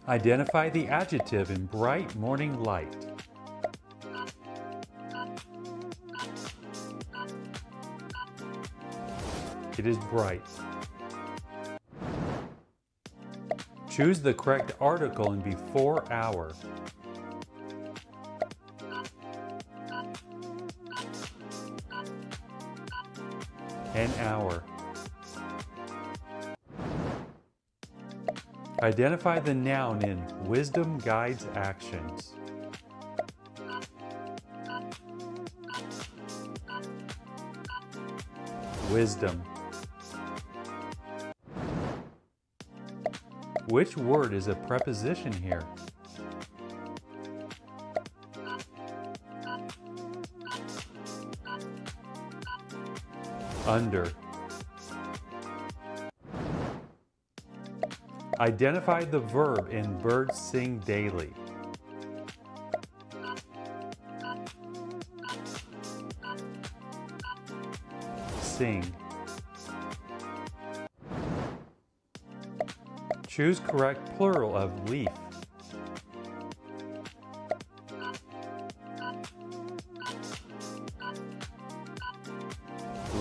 Identify the adjective in bright morning light. It is bright. Choose the correct article in before hour. An hour. Identify the noun in wisdom guides actions. Wisdom. Which word is a preposition here? Under. Identify the verb in birds sing daily. Sing. Choose correct plural of leaf.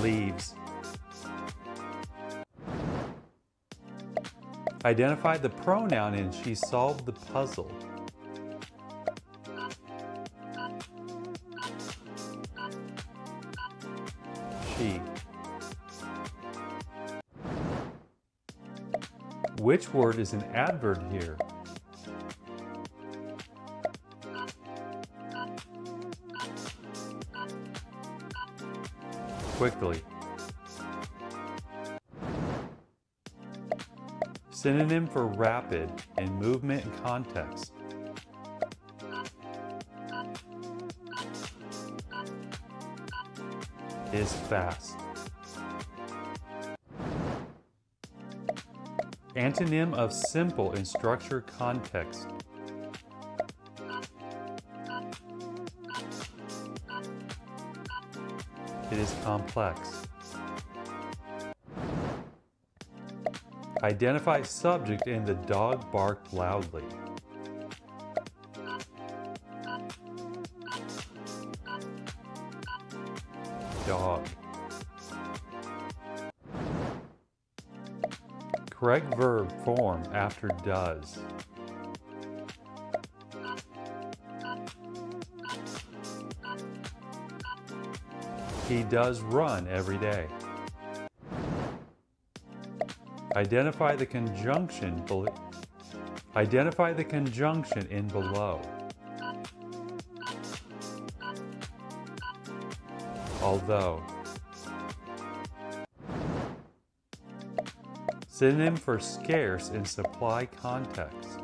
Leaves. Identify the pronoun in she solved the puzzle. She. Which word is an adverb here? Quickly. Synonym for rapid in movement and context. Is fast. Antonym of simple in structure context. It is complex. Identify subject in the dog barked loudly. Dog. Correct verb form after does. He does run every day. Identify the conjunction in below. Although. Synonym for scarce in supply context.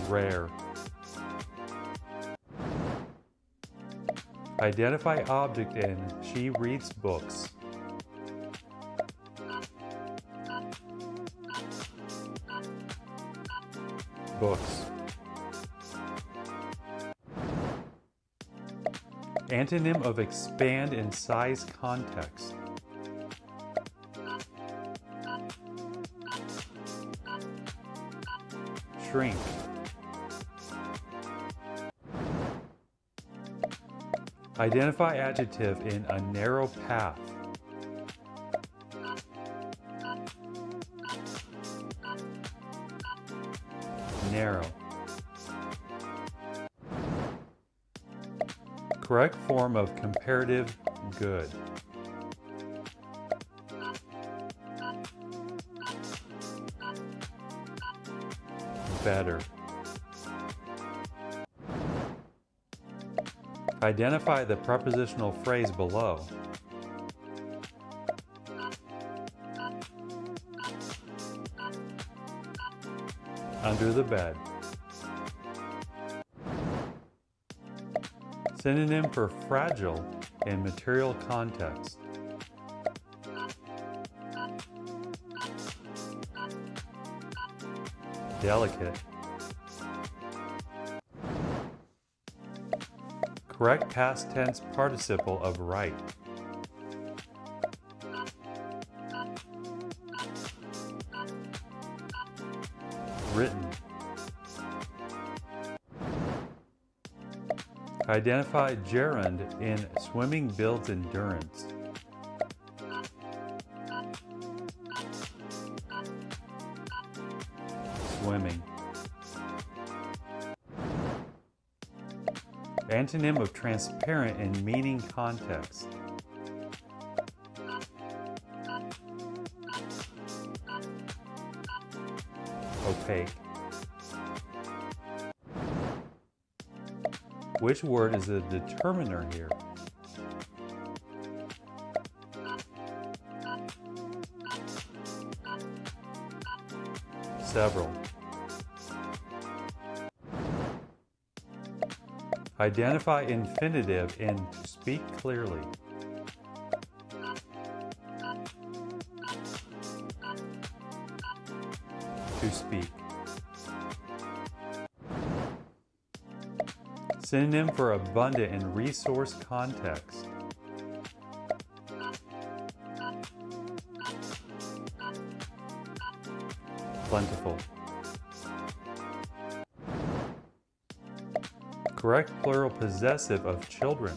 Rare. Identify object in she reads books. Books. Antonym of expand in size context. Shrink. Identify adjective in a narrow path. Narrow. Correct form of comparative good. Better. Identify the prepositional phrase below. Under the bed. Synonym for fragile in material context. Delicate. Correct past tense participle of right. written. Identify gerund in swimming builds endurance. Swimming. Antonym of transparent in meaning context. Opaque. Which word is the determiner here? Several. Identify infinitive in to speak clearly. To speak. Synonym for abundant in resource context. Plentiful. Correct plural possessive of children.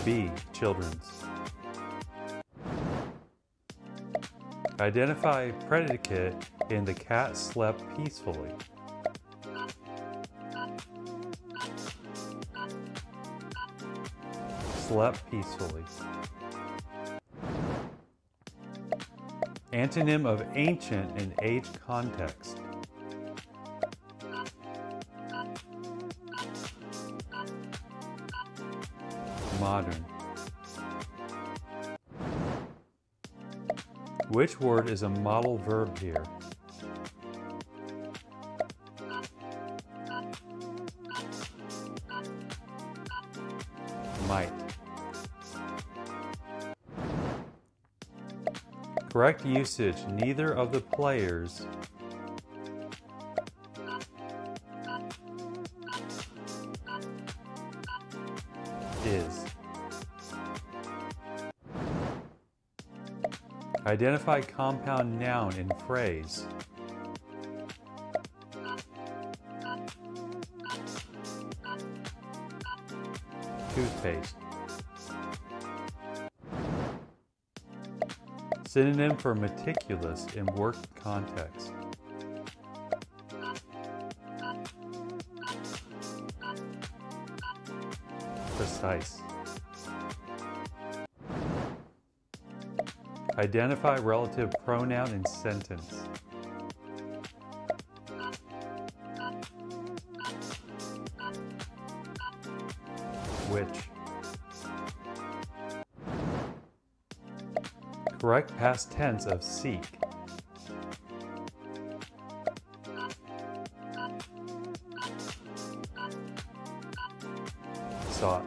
B. Children's. Identify predicate in the cat slept peacefully. Slept peacefully. Antonym of ancient in age context. Modern. Which word is a modal verb here? Might. Correct usage, neither of the players is. Identify compound noun in phrase. Toothpaste. Synonym for meticulous in work context. Precise. Identify relative pronoun in sentence. Which. Correct past tense of seek. Sought.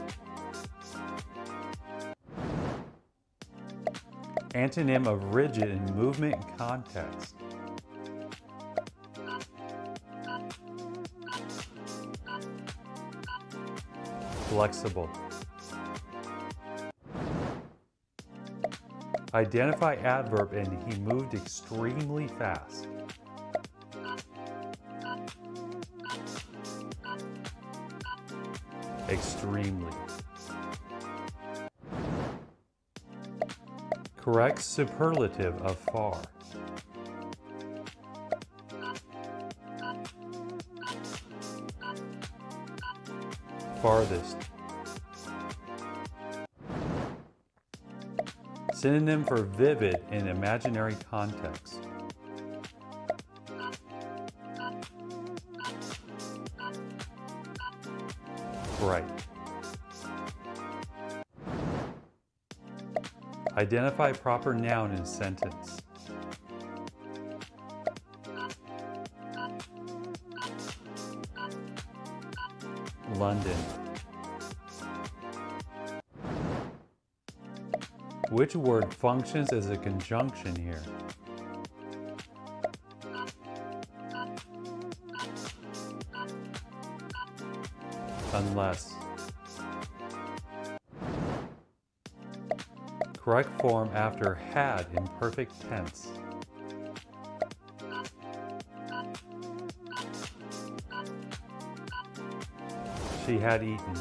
Antonym of rigid in movement and context. Flexible. Identify adverb in he moved extremely fast. Extremely. Correct superlative of far. Farthest. Synonym for vivid in imaginary context. Bright. Identify proper noun in sentence. London. Which word functions as a conjunction here? Unless. Correct form after had in perfect tense. She had eaten.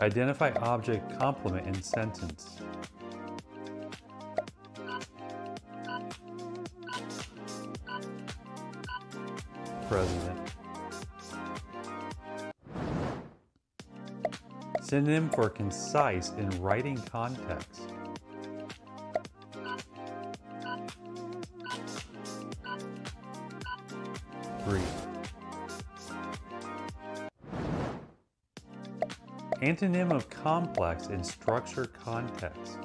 Identify object complement in sentence. President. Synonym for concise in writing context. Brief. Antonym of complex in structure context.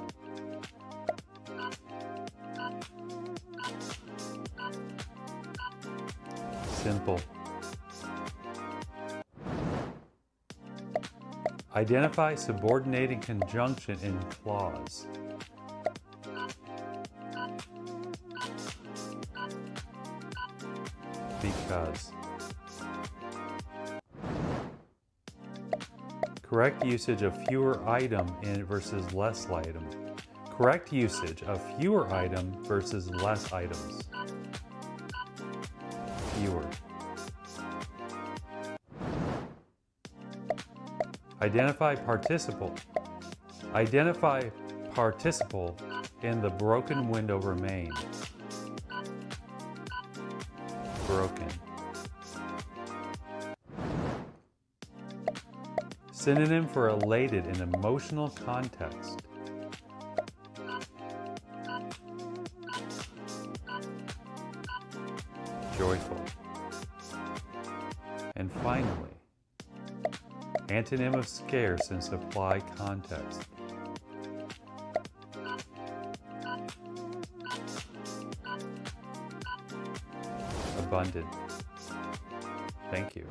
Simple. Identify subordinated conjunction in clause. Because. Correct usage of fewer item in versus less item. Correct usage of fewer item versus less items. Fewer. Identify participle. Identify participle in the broken window remain. Broken. Synonym for elated in emotional context. Joyful. And finally, antonym of scarce in supply context. Abundant. Thank you.